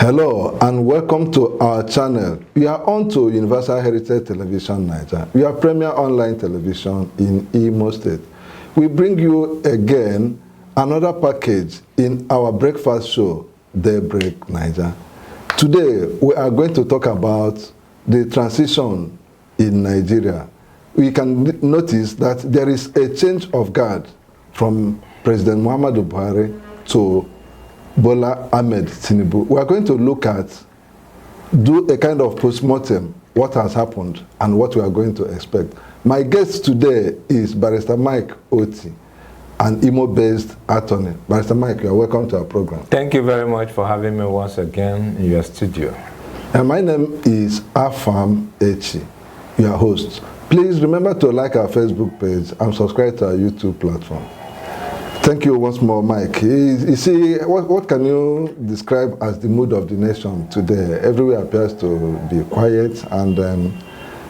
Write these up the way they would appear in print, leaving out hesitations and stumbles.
Hello and welcome to our channel. We are on to Universal Heritage Television Nigeria. We are premier online television in Imo State. We bring you again another package in our breakfast show, Daybreak Nigeria. Today we are going to talk about the transition in Nigeria. We can notice that there is a change of guard from President Muhammadu Buhari to Bola Ahmed Tinubu. We are going to look at, do a kind of postmortem, what has happened and what we are going to expect. My guest today is Barrister Mike Oti, an Imo-based attorney. Barrister Mike, you are welcome to our program. Thank you very much for having me once again in your studio. And my name is Afam Echi, your host. Please remember to like our Facebook page and subscribe to our YouTube platform. Thank you once more, Mike. You see, what can you describe as the mood of the nation today? Everywhere appears to be quiet, and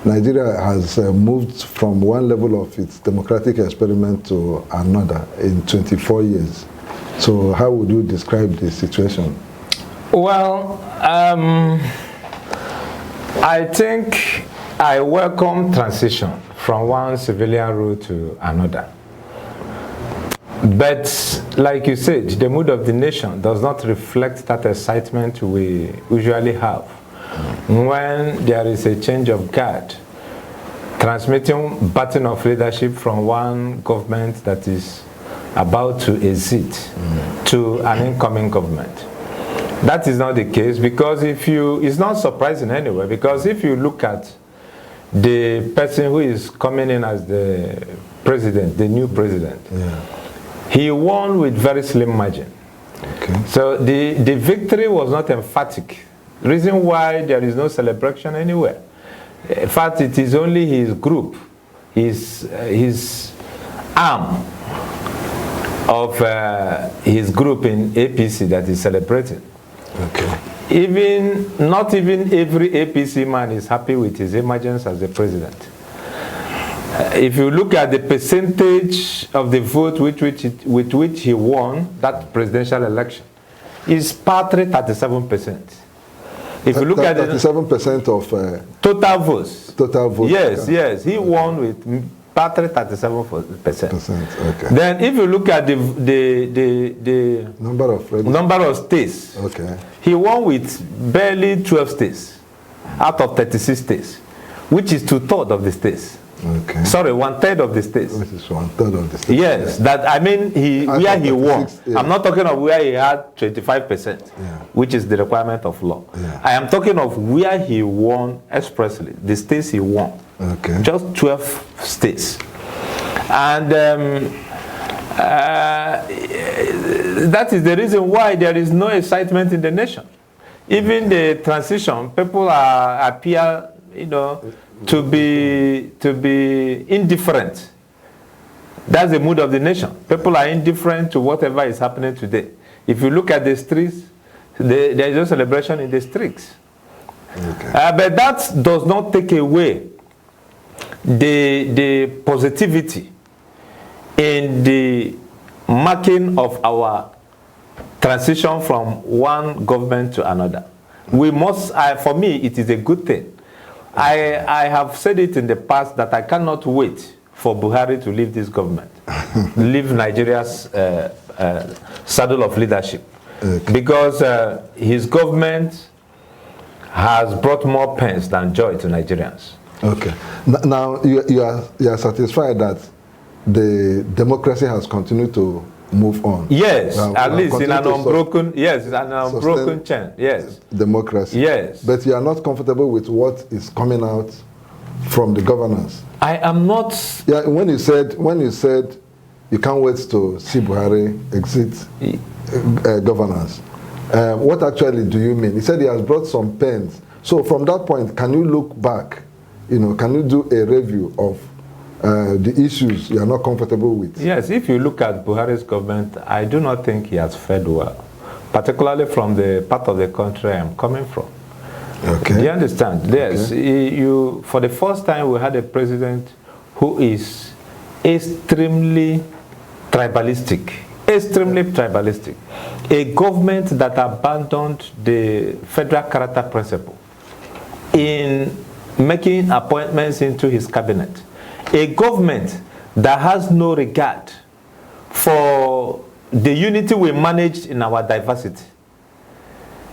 Nigeria has moved from one level of its democratic experiment to another in 24 years. So how would you describe the situation? Well, I think I welcome transition from one civilian rule to another. But like you said, the mood of the nation does not reflect that excitement we usually have when there is a change of guard, transmitting baton of leadership from one government that is about to exit to an incoming government. That is not the case, because it's not surprising anyway, because if you look at the person who is coming in as the president, the new president, he won with very slim margin. Okay. So the victory was not emphatic. Reason why there is no celebration anywhere. In fact, it is only his group, his arm of his group in APC that is celebrating. Okay. Not even every APC man is happy with his emergence as the president. If you look at the percentage of the vote with which he won that presidential election, it's partly 37%. If you look at 37% of total votes. Total votes. Yes, yes, he won with partly 37%. Okay. Then, if you look at the number of states, he won with barely 12 states out of 36 states, which is 2/3 of the states. Okay. Sorry, 1/3 of the states. This is 1/3 of the states. Yes, that I mean where he won. Yeah. I'm not talking of where he had 25%, which is the requirement of law. Yeah. I am talking of where he won expressly, the states he won. Okay. Just 12 states. And that is the reason why there is no excitement in the nation. Even the transition, people appear, to be indifferent. That's the mood of the nation. People are indifferent to whatever is happening today. If you look at the streets, there is no celebration in the streets. Okay. But that does not take away the positivity in the marking of our transition from one government to another. We must, for me, it is a good thing. I have said it in the past that I cannot wait for Buhari to leave this government, leave Nigeria's saddle of leadership, because his government has brought more pains than joy to Nigerians. Okay. Now you are satisfied that the democracy has continued to move on. Yes, at least in an unbroken, chain. Yes, democracy. Yes, but you are not comfortable with what is coming out from the governance. I am not. Yeah, when you said you can't wait to see Buhari exit governance, what actually do you mean? He said he has brought some pains. So from that point, can you look back? Can you do a review of the issues you are not comfortable with? Yes, if you look at Buhari's government, I do not think he has fared well, particularly from the part of the country I am coming from. Okay. Do you understand? Yes. Okay. For the first time, we had a president who is extremely tribalistic extremely tribalistic, a government that abandoned the federal character principle in making appointments into his cabinet, a government that has no regard for the unity we managed in our diversity.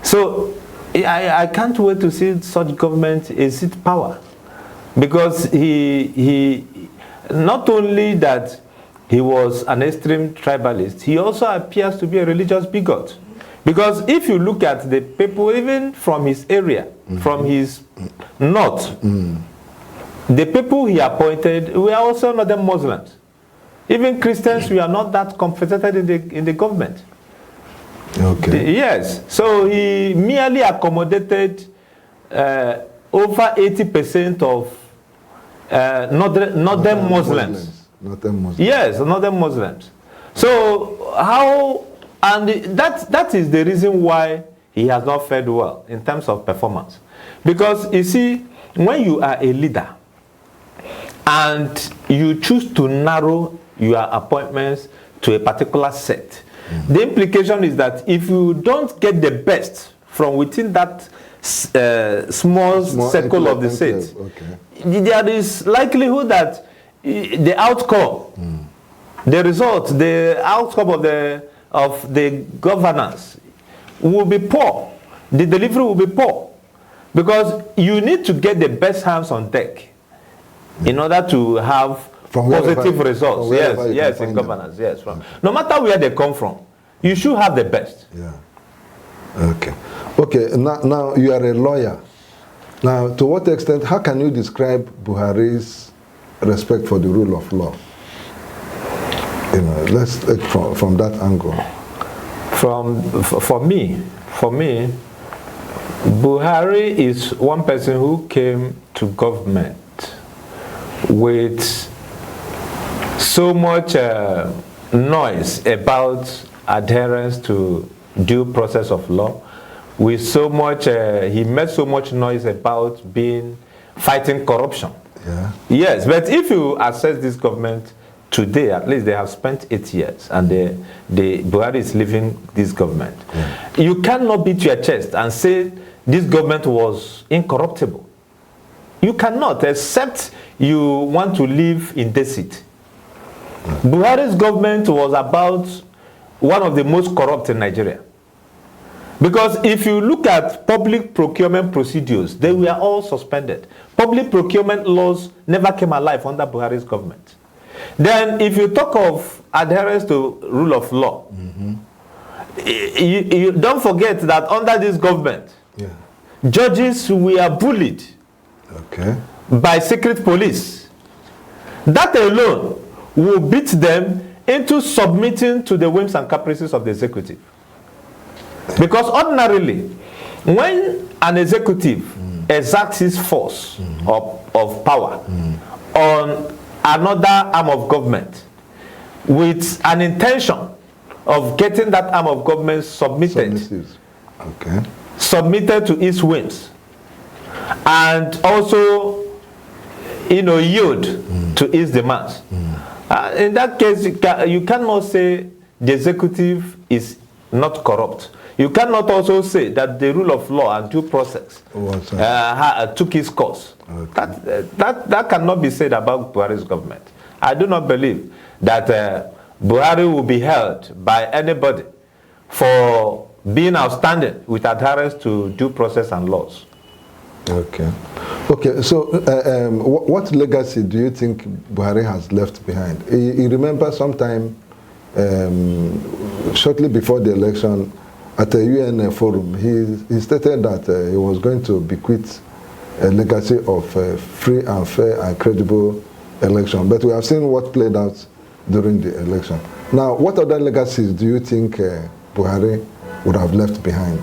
So I can't wait to see such government exit power, because he not only that he was an extreme tribalist, he also appears to be a religious bigot. Because if you look at the people, even from his area, from his north, the people he appointed were also not them Muslims. Even Christians were not that compensated in the government. Okay. Yes. So he merely accommodated over 80% of northern Muslims. Northern Muslims. Yes, northern Muslims. So how, and that is the reason why he has not fared well in terms of performance. Because you see, when you are a leader and you choose to narrow your appointments to a particular set, the implication is that if you don't get the best from within that small circle of the state, there is likelihood that the outcome, the result, the outcome of the governance will be poor. The delivery will be poor. Because you need to get the best hands on deck in order to have positive results. Yes, in governance. Yes, no matter where they come from, you should have the best. Yeah. Okay. Okay. Now you are a lawyer. Now, to what extent? How can you describe Buhari's respect for the rule of law? Let's take from that angle. For me, Buhari is one person who came to government with so much noise about adherence to due process of law, with so much, he made so much noise about fighting corruption. Yeah. Yes, but if you assess this government today, at least they have spent 8 years, and Buhari is leaving this government. Yeah. You cannot beat your chest and say this government was incorruptible. You cannot, except you want to live in deceit. Buhari's government was about one of the most corrupt in Nigeria. Because if you look at public procurement procedures, they were all suspended. Public procurement laws never came alive under Buhari's government. Then if you talk of adherence to rule of law, you don't forget that under this government, judges were bullied by secret police. That alone will beat them into submitting to the whims and caprices of the executive. Because ordinarily, when an executive exerts his force of power on another arm of government with an intention of getting that arm of government submitted to its whims, and also yield to its demands, in that case you cannot say the executive is not corrupt. You cannot also say that the rule of law and due process took its course. That cannot be said about Buhari's government. I do not believe that Buhari will be held by anybody for being outstanding with adherence to due process and laws. Okay. So what legacy do you think Buhari has left behind? You remember sometime shortly before the election, at a UN forum, he stated that he was going to bequeath a legacy of free and fair and credible election. But we have seen what played out during the election. Now, what other legacies do you think Buhari would have left behind?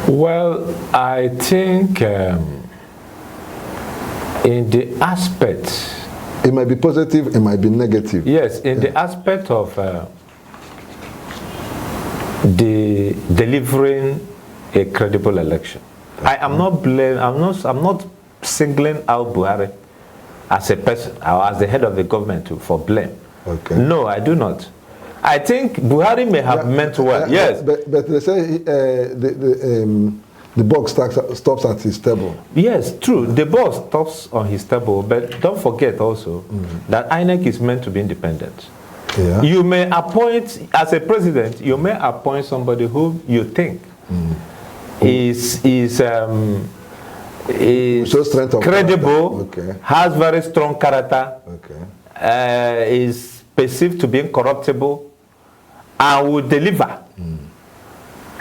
Well, I think in the aspect... It might be positive, it might be negative. Yes, in the aspect of the delivering a credible election. I am not I'm not singling out Buhari as a person or as the head of the government for blame. No, I do not. I think Buhari may have meant well. Yes. But they say the buck stops at his table. Yes, true. The buck stops on his table, but don't forget also that INEC is meant to be independent. Yeah. You may appoint, as a president, you may appoint somebody who you think is credible, okay, has very strong character, okay, is perceived to be incorruptible, and will deliver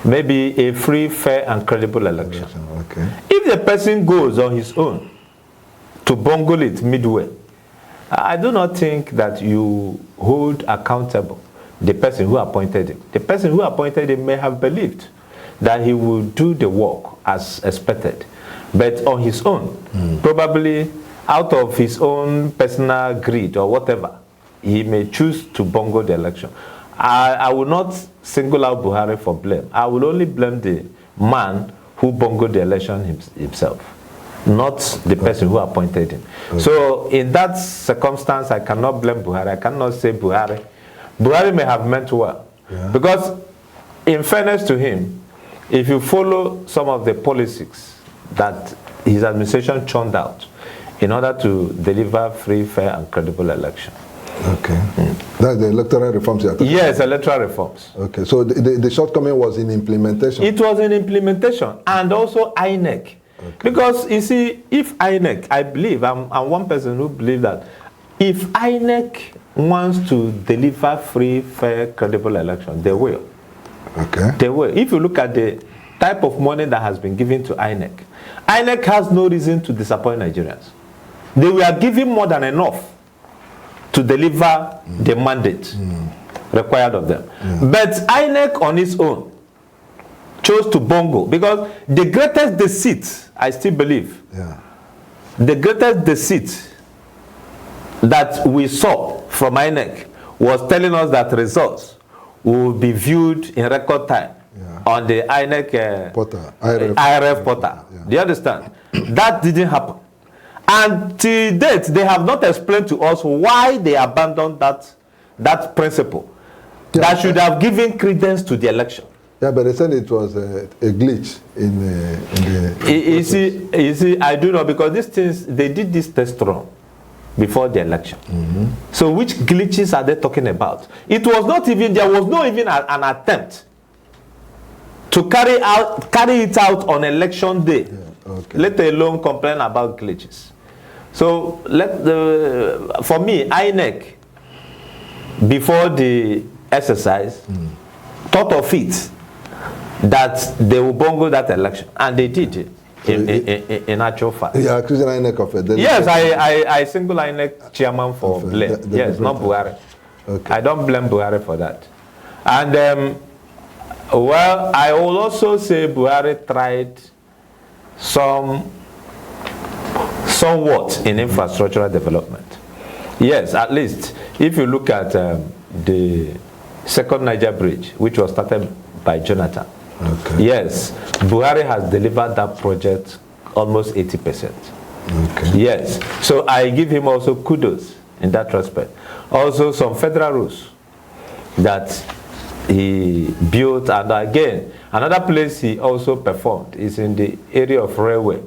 maybe a free, fair, and credible election. Okay. If the person goes on his own to bungle it midway, I do not think that you hold accountable the person who appointed him. The person who appointed him may have believed that he would do the work as expected, but on his own, probably out of his own personal greed or whatever, he may choose to bungle the election. I will not single out Buhari for blame. I will only blame the man who bungled the election himself, not the person who appointed him. Okay. So in that circumstance, I cannot blame Buhari. I cannot say Buhari. Buhari may have meant well. Yeah. Because in fairness to him, if you follow some of the policies that his administration churned out in order to deliver free, fair, and credible election. Okay. That's the electoral reforms you are talking about? Yes, electoral reforms. Okay, so the shortcoming was in implementation? It was in implementation, and also INEC. Okay. Because, you see, if INEC, I believe, I'm one person who believes that if INEC wants to deliver free, fair, credible election, they will. Okay. They will. If you look at the type of money that has been given to INEC, INEC has no reason to disappoint Nigerians. They were given more than enough to deliver the mandate required of them. But INEC on its own chose to bungle, because the greatest deceit, I still believe, the greatest deceit that we saw from INEC was telling us that results will be viewed in record time on the INEC portal, IRF portal. Do you understand? That didn't happen. And to date, they have not explained to us why they abandoned that principle that should have given credence to the election. Yeah, but they said it was a glitch in the you see, I do know, because these things, they did this test run before the election. So which glitches are they talking about? It was not even, there was not even an attempt to carry it out on election day, let alone complain about glitches. So for me, INEC, before the exercise, thought of it that they will bungle that election, and they did it in actual fact. You are accusing INEC of it? Yes, I single INEC chairman for blame. Yes, not Buhari. Okay. I don't blame Buhari for that. And well, I will also say Buhari tried somewhat in infrastructural development. Yes, at least if you look at the second Niger bridge, which was started by Jonathan. Okay. Yes, Buhari has delivered that project almost 80%. Okay. Yes, so I give him also kudos in that respect. Also some federal roads that he built, and again, another place he also performed is in the area of railway.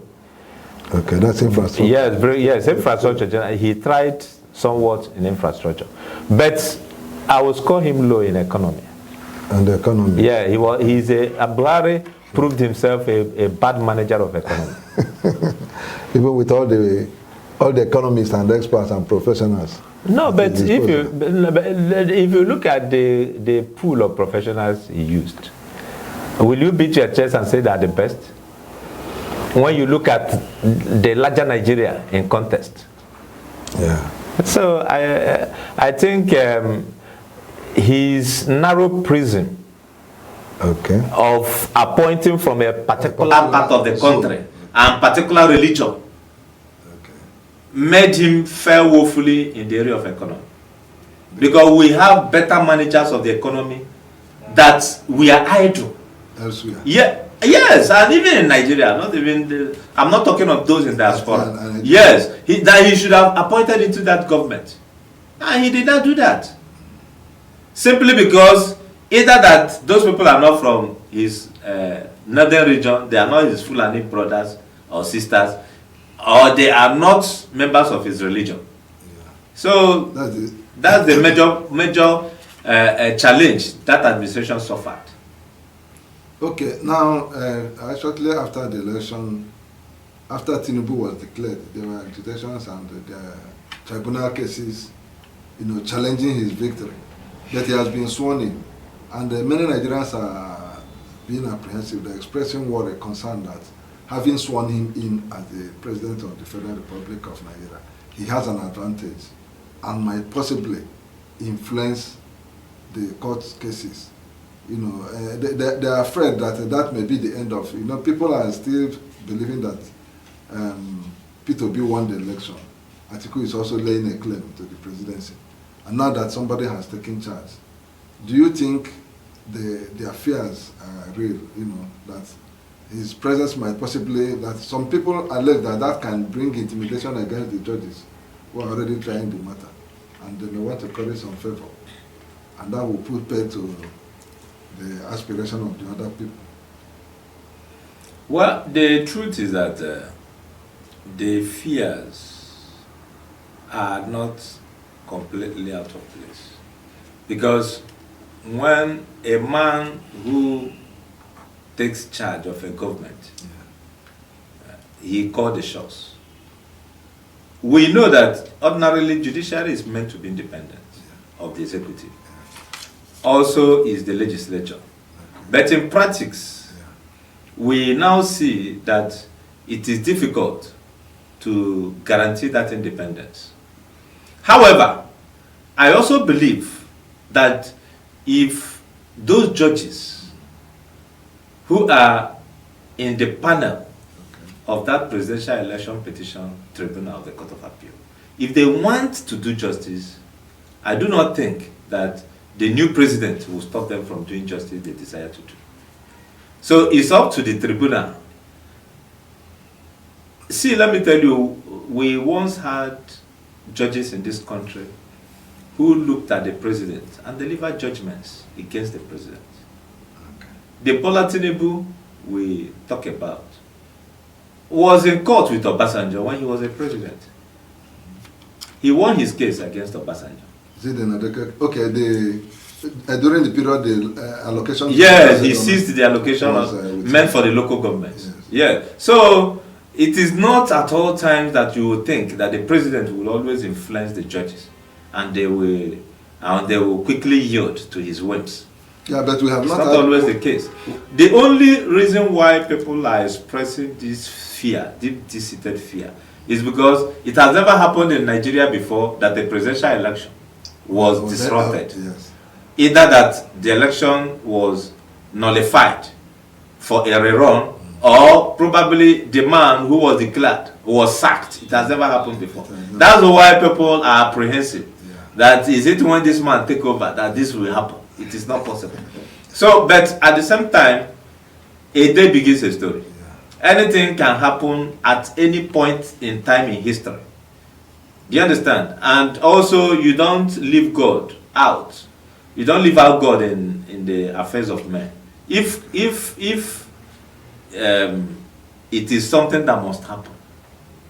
Okay, that's infrastructure. Yes, infrastructure. He tried somewhat in infrastructure, but I would score him low in economy. And the economy? Yeah, Buhari proved himself a bad manager of economy. Even with all the economists and experts and professionals. No, but if you look at the pool of professionals he used, will you beat your chest and say they're the best? When you look at the larger Nigeria in context. Yeah. So I think his narrow prism of appointing from a particular part of the country and particular religion made him fare woefully in the area of economy. Because we have better managers of the economy that we are idle. Elsewhere. Yeah. Yes, and even in Nigeria, I'm not talking of those in diaspora. Yes, that he should have appointed into that government. And he did not do that. simply because either that those people are not from his northern region, they are not his Fulani brothers or sisters, or they are not members of his religion. Yeah. So that's the major challenge that administration suffered. Okay, now shortly after the election, after Tinubu was declared, there were agitations and tribunal cases, challenging his victory. But he has been sworn in, and many Nigerians are being apprehensive. They're expressing worry, concern that having sworn him in as the President of the Federal Republic of Nigeria, he has an advantage and might possibly influence the court cases. They are afraid that that may be the end of, people are still believing that P2B won the election. Atiku is also laying a claim to the presidency. And now that somebody has taken charge, do you think their fears are real, that his presence might possibly, that some people allege that can bring intimidation against the judges who are already trying the matter, and they may want to curry some favor, and that will put pay to the aspiration of the other people? Well, the truth is that the fears are not completely out of place, because when a man who takes charge of a government, he called the shots. We know that ordinarily judiciary is meant to be independent of the executive. Also is the legislature. But in practice, we now see that it is difficult to guarantee that independence. However, I also believe that if those judges who are in the panel of that presidential election petition tribunal of the Court of Appeal, if they want to do justice, I do not think that the new president will stop them from doing justice they desire to do. So it's up to the tribunal. See, let me tell you, we once had judges in this country who looked at the president and delivered judgments against the president. Okay. The Bola Tinubu we talk about was in court with Obasanjo when he was a president. He won his case against Obasanjo. Okay, during the period, the allocation... Yes, he seized the allocation meant for the local governments. Yes. Yeah. So, it is not at all times that you will think that the president will always influence the judges and they will quickly yield to his whims. Yeah, but we have not always the case. The only reason why people are expressing this fear, deep-seated fear, is because it has never happened in Nigeria before that the presidential election was disrupted. Yes. Either that the election was nullified for a rerun, or probably the man who was declared was sacked. It has never happened before. That's why people are apprehensive. Yeah. That is it when this man take over that this will happen. It is not possible. So, but at the same time, a day begins a story. Yeah. Anything can happen at any point in time in history. Do you understand? And also, you don't leave God out. You don't leave out God in the affairs of men. If it is something that must happen.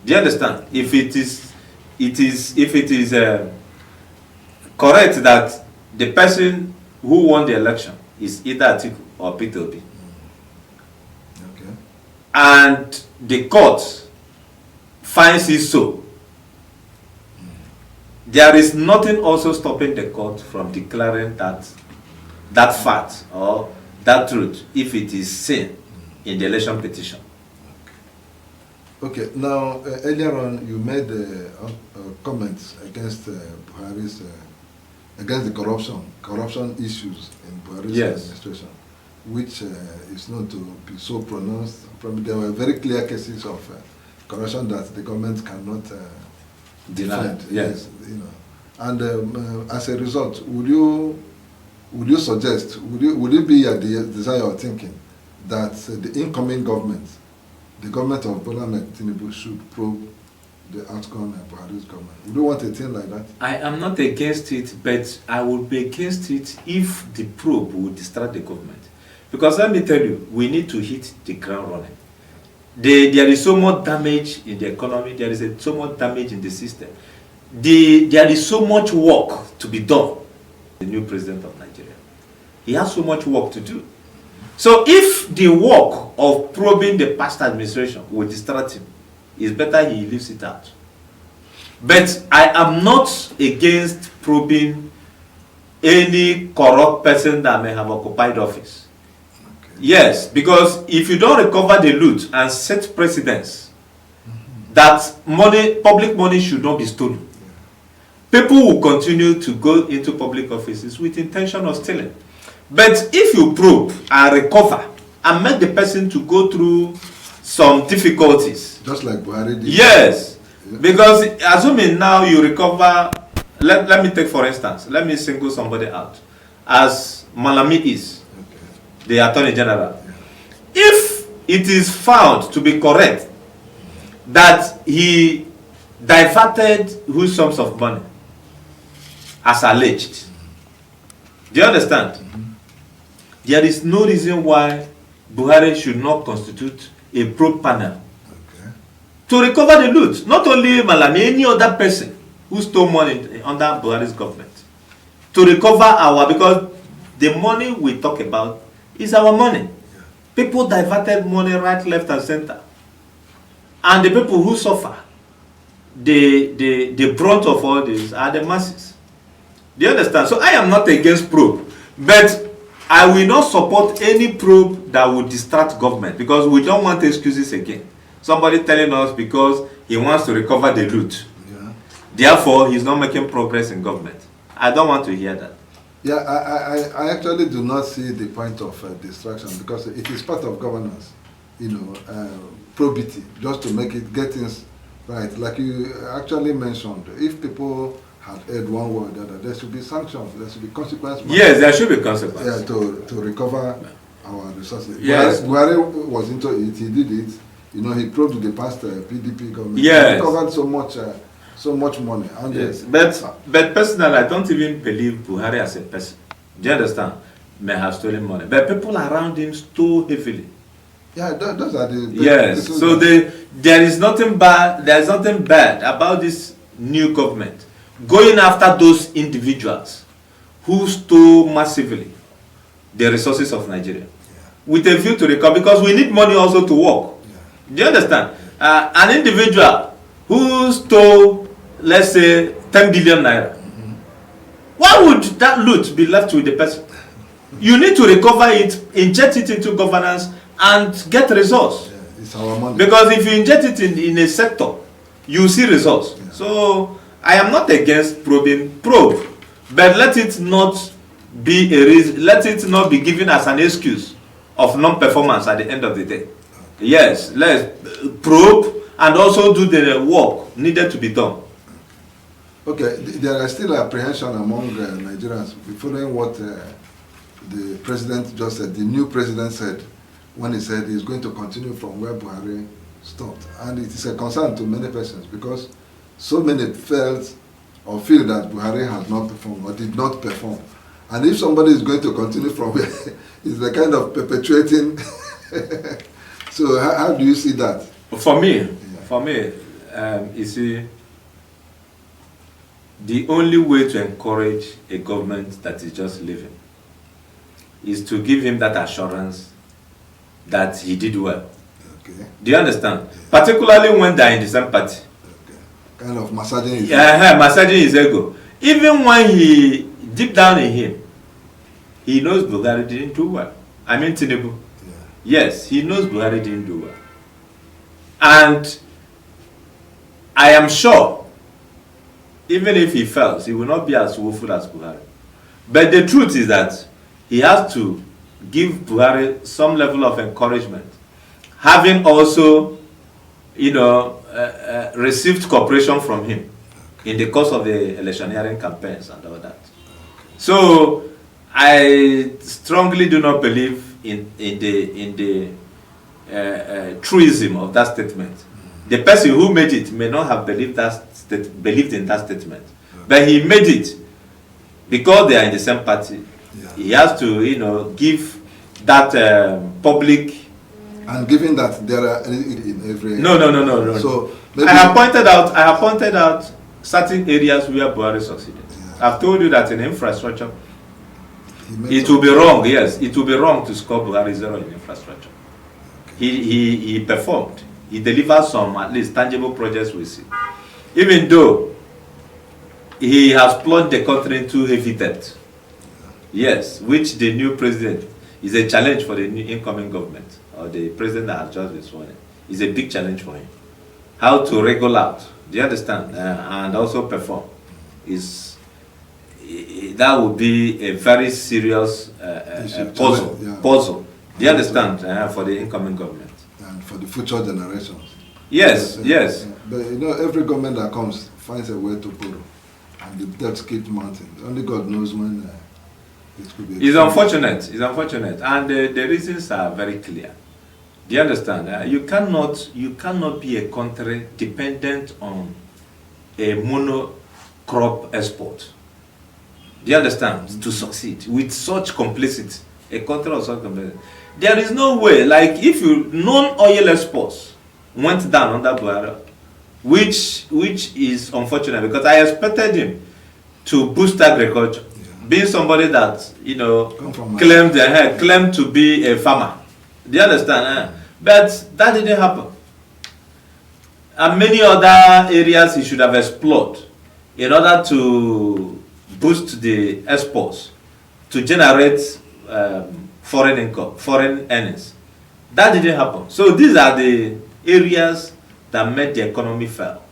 Do you understand? If it is correct that the person who won the election is either Atiku or P2B, okay, and the court finds it so, there is nothing also stopping the court from declaring that fact or that truth if it is seen in the election petition. Okay, now earlier on you made comments against Buhari's, against the corruption issues in Buhari's administration, which is known to be so pronounced. There were very clear cases of corruption that the government cannot defend. Yes. And as a result, would you suggest, would it be a desire or thinking that the incoming government, the government of Bola Tinubu, should probe the outcome of Buhari's government? Would you want a thing like that? I am not against it, but I would be against it if the probe would distract the government. Because let me tell you, we need to hit the ground running. There is so much damage in the economy, there is so much damage in the system. There is so much work to be done. The new president of Nigeria, he has so much work to do. So if the work of probing the past administration will distract him, it's better he leaves it out. But I am not against probing any corrupt person that may have occupied office. Okay. Yes, because if you don't recover the loot and set precedents that money, public money should not be stolen, people will continue to go into public offices with intention of stealing. But if you probe and recover and make the person to go through some difficulties, just like Buhari did. Yes, yeah. Because assuming now you recover, let me take for instance, let me single somebody out, as Malami is, okay, the Attorney General. Yeah. If it is found to be correct that he diverted huge sums of money, as alleged, do you understand? Mm-hmm. There is no reason why Buhari should not constitute a probe panel, okay, to recover the loot. Not only Malami, any other person who stole money under Buhari's government, to recover because the money we talk about is our money. Yeah. People diverted money right, left, and center, and the people who suffer the brunt of all this are the masses. Do you understand? So I am not against probe, but I will not support any probe that would distract government, because we don't want excuses again. Somebody telling us because he wants to recover the loot, yeah, therefore he's not making progress in government. I don't want to hear that. Yeah, I actually do not see the point of distraction, because it is part of governance, probity, just to get things right. Like you actually mentioned, if people had heard one word or the other, there should be sanctions, there should be consequences. Yes, there should be consequences. Yeah, to recover our resources. Yes. Buhari was into it, he did it. He proved the past PDP government. Yes. He recovered so much money. And yes, but personally, I don't even believe Buhari as a person, do you understand, may have stolen money. But people around him stole heavily. Yeah, those are the... Yes, so there is nothing bad about this new government going after those individuals who stole massively the resources of Nigeria, yeah, with a view to recover, because we need money also to work. Yeah. Do you understand? Yeah. An individual who stole, let's say, 10 billion naira, mm-hmm, why would that loot be left with the person? You need to recover it, inject it into governance, and get results. Yeah, it's our money. Because if you inject it in a sector, you see results. Yeah. So I am not against probe, but let it not be a reason, let it not be given as an excuse of non-performance at the end of the day. Okay. Yes, let's probe and also do the work needed to be done. Okay, there is still apprehension among Nigerians following what the president just said, the new president said, when he said he's going to continue from where Buhari stopped. And it is a concern to many persons, because so many felt or feel that Buhari has not performed or did not perform. And if somebody is going to continue from where, it's the kind of perpetuating. So how do you see that? For me, you see, the only way to encourage a government that is just living is to give him that assurance that he did well. Okay. Do you understand? Yeah. Particularly when they are in the same party. Kind of massaging his ego. Massaging his ego. Even when he, deep down in him, he knows Buhari didn't do well. I mean Tinubu. Yeah. Yes, he knows Buhari didn't do well. And I am sure, even if he fails, he will not be as woeful as Buhari. But the truth is that he has to give Buhari some level of encouragement, having also, received cooperation from him in the course of the electioneering campaigns and all that. So I strongly do not believe in the truism of that statement, The person who made it may not have believed believed in that statement, but he made it because they are in the same party. Yeah. He has to, give that public. And given that there are in every No. So I have pointed out certain areas where Buhari succeeded. Yeah. I've told you that in infrastructure, it will be wrong. Yes, it will be wrong to score Buhari 0 in infrastructure. Okay. He performed. He delivered some at least tangible projects we see. Even though he has plunged the country into heavy debt. Yes, which the new president is a challenge for the new incoming government, or the president that has just been sworn in. It's a big challenge for him. How to wriggle out, do you understand? And also perform. That would be a very serious puzzle. Yeah. Puzzle. Do you understand? For the incoming government. And for the future generations. Yes. But every government that comes finds a way to borrow. And the debt keeps mounting. Only God knows when it could be. It's unfortunate. And the reasons are very clear. Do you understand? You cannot be a country dependent on a monocrop export. Do you understand? To succeed with such complicity, a country of such complicity, there is no way. Like if non-oil exports went down under Buhari, which is unfortunate because I expected him to boost agriculture, being somebody that claimed to be a farmer. Do you understand? But that didn't happen. And many other areas he should have explored in order to boost the exports, to generate foreign income, foreign earnings. That didn't happen. So these are the areas that made the economy fail,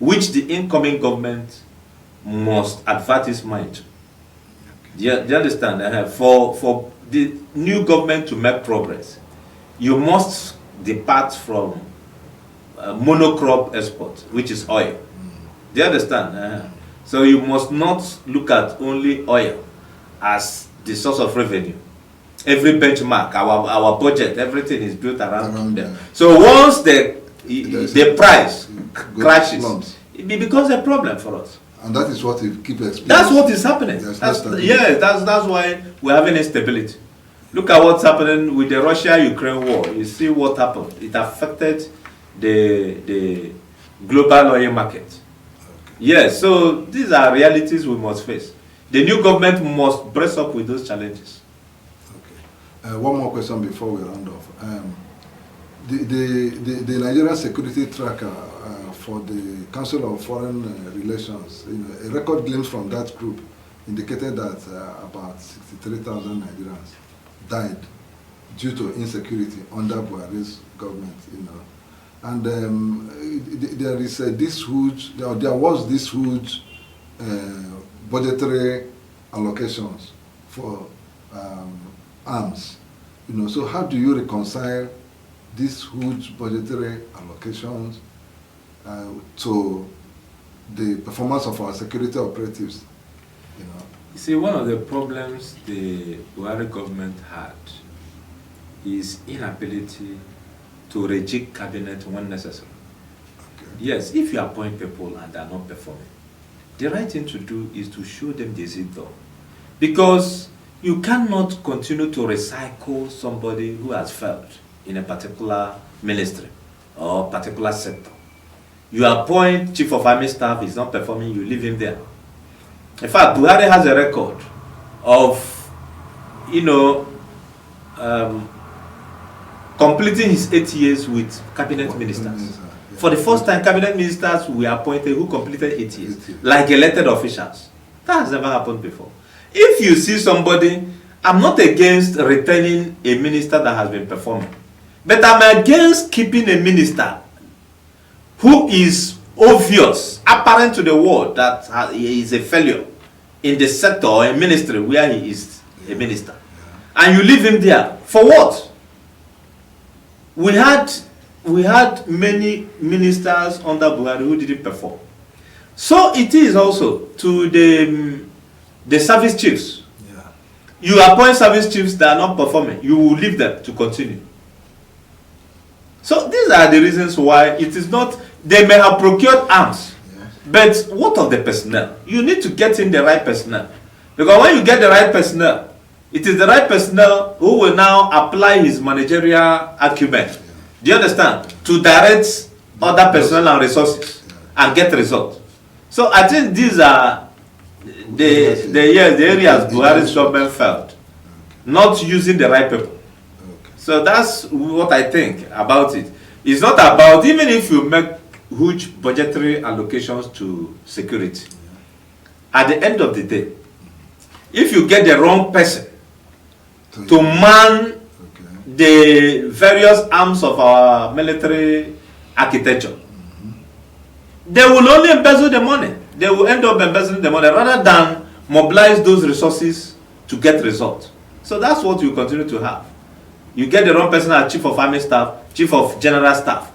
which the incoming government must advert its mind to. Do you understand? For the new government to make progress, you must depart from monocrop export, which is oil. Do you understand? So you must not look at only oil as the source of revenue. Every benchmark, our budget, everything is built around them. So once the price crashes, it becomes a problem for us. And that is what we keep explaining. That's what is happening. That's why we're having instability. Look at what's happening with the Russia-Ukraine war. You see what happened. It affected the global oil market. Okay. Yes, so these are realities we must face. The new government must brace up with those challenges. Okay. One more question before we round off. The Nigerian security tracker for the Council of Foreign Relations, a record glimpse from that group indicated that about 63,000 Nigerians died due to insecurity under Buhari's government. And there was this huge budgetary allocations for arms. So how do you reconcile these huge budgetary allocations to the performance of our security operatives? You see, one of the problems the Buhari government had is inability to reject cabinet when necessary. Okay. Yes, if you appoint people and they are not performing, the right thing to do is to show them the door. Because you cannot continue to recycle somebody who has failed in a particular ministry or particular sector. You appoint chief of army staff, he's not performing, you leave him there. In fact, Buhari has a record of, completing his 8 years with cabinet ministers. For the first time, cabinet ministers were appointed who completed 8 years, like elected officials. That has never happened before. If you see somebody, I'm not against returning a minister that has been performing, but I'm against keeping a minister who is obvious, apparent to the world that he is a failure in the sector or a ministry where he is a minister. And you leave him there. For what? We had many ministers under Buhari who didn't perform. So it is also to the service chiefs. Yeah. You appoint service chiefs that are not performing, you will leave them to continue. So these are the reasons why it is not, they may have procured arms, but what of the personnel? You need to get in the right personnel. Because when you get the right personnel, it is the right personnel who will now apply his managerial acumen. Do you understand? To direct other personnel and resources and get results. So I think these are the areas Buhari's government felt. Not using the right people. So that's what I think about it. It's not about, even if you make huge budgetary allocations to security, at the end of the day, if you get the wrong person to man the various arms of our military architecture, they will only embezzle the money. They will end up embezzling the money rather than mobilize those resources to get results. So that's what you continue to have. You get the wrong person as chief of army staff, chief of general staff,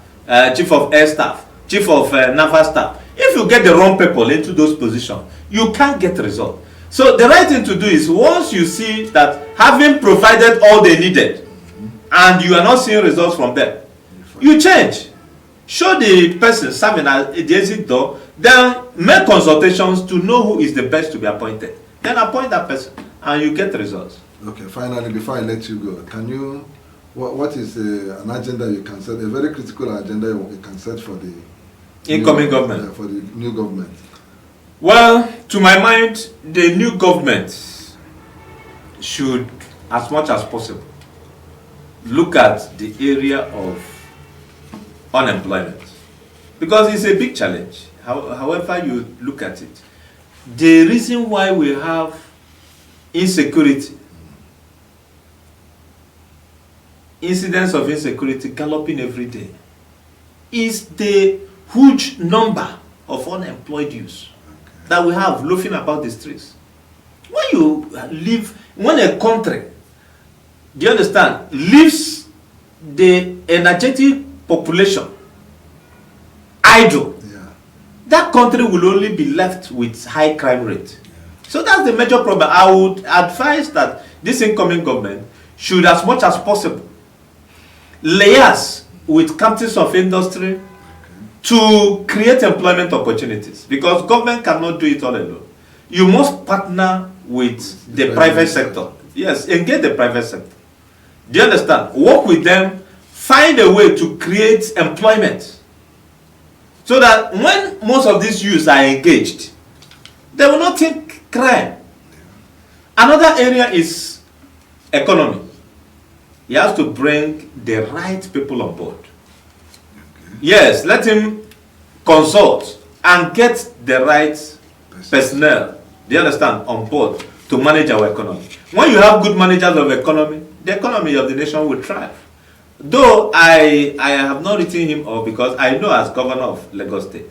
chief of air staff, chief of naval staff. If you get the wrong people into those positions, you can't get results. So the right thing to do is, once you see that having provided all they needed and you are not seeing results from them, you change. Show the person serving at the exit door, then make consultations to know who is the best to be appointed. Then appoint that person and you get results. Okay, finally, before I let you go, can you, what is an agenda you can set, a very critical agenda you can set for the incoming government? For the new government. Well, to my mind, the new government should, as much as possible, look at the area of unemployment, because it's a big challenge. However you look at it, the reason why we have insecurity, incidents of insecurity galloping every day, is the huge number of unemployed youths that we have loafing about the streets. When you live, when a country, do you understand, leaves the energetic population idle, that country will only be left with high crime rate. So that's the major problem. I would advise that this incoming government should, as much as possible, liaise with captains of industry to create employment opportunities, because government cannot do it all alone. You must partner with the private sector. Yes, engage the private sector. Do you understand? Work with them, find a way to create employment, so that when most of these youths are engaged, they will not think crime. Another area is economy. He has to bring the right people on board. Yes, let him consult and get the right personnel, do you understand, on board to manage our economy. When you have good managers of economy, the economy of the nation will thrive. Though I have not written him off, because I know as governor of Lagos State,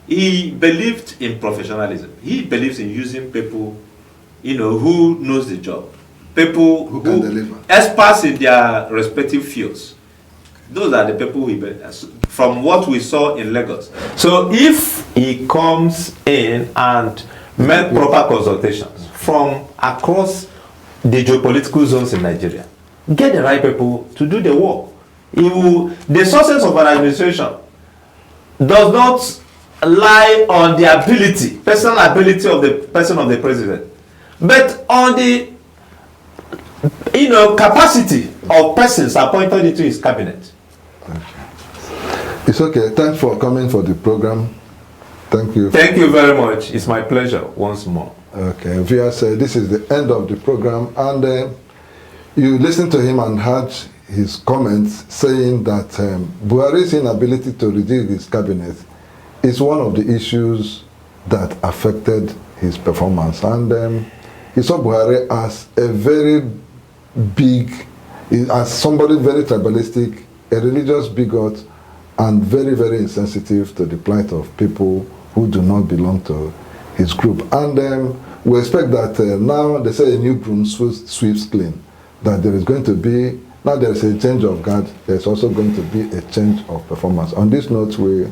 he believed in professionalism. He believes in using people, who knows the job. People who can deliver. Experts in their respective fields. Those are the people from what we saw in Lagos. So if he comes in and make proper consultations from across the geopolitical zones in Nigeria, get the right people to do the work. The success of an administration does not lie on the ability, personal ability of the person of the president, but on the capacity of persons appointed into his cabinet. It's okay. Thanks for coming for the program. Thank you. Thank you very much. It's my pleasure once more. Okay, viewers, this is the end of the program, and you listened to him and heard his comments saying that Buhari's inability to reduce his cabinet is one of the issues that affected his performance, and he saw Buhari as a very big, as somebody very tribalistic, a religious bigot, and very, very insensitive to the plight of people who do not belong to his group. And we expect that now they say a new broom sweeps clean, that there is going to be, now there is a change of guard, there's also going to be a change of performance. On this note, we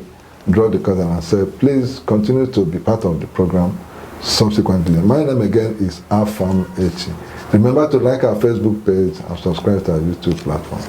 draw the curtain and say, please continue to be part of the program subsequently. My name again is Afam Echi. Remember to like our Facebook page and subscribe to our YouTube platform.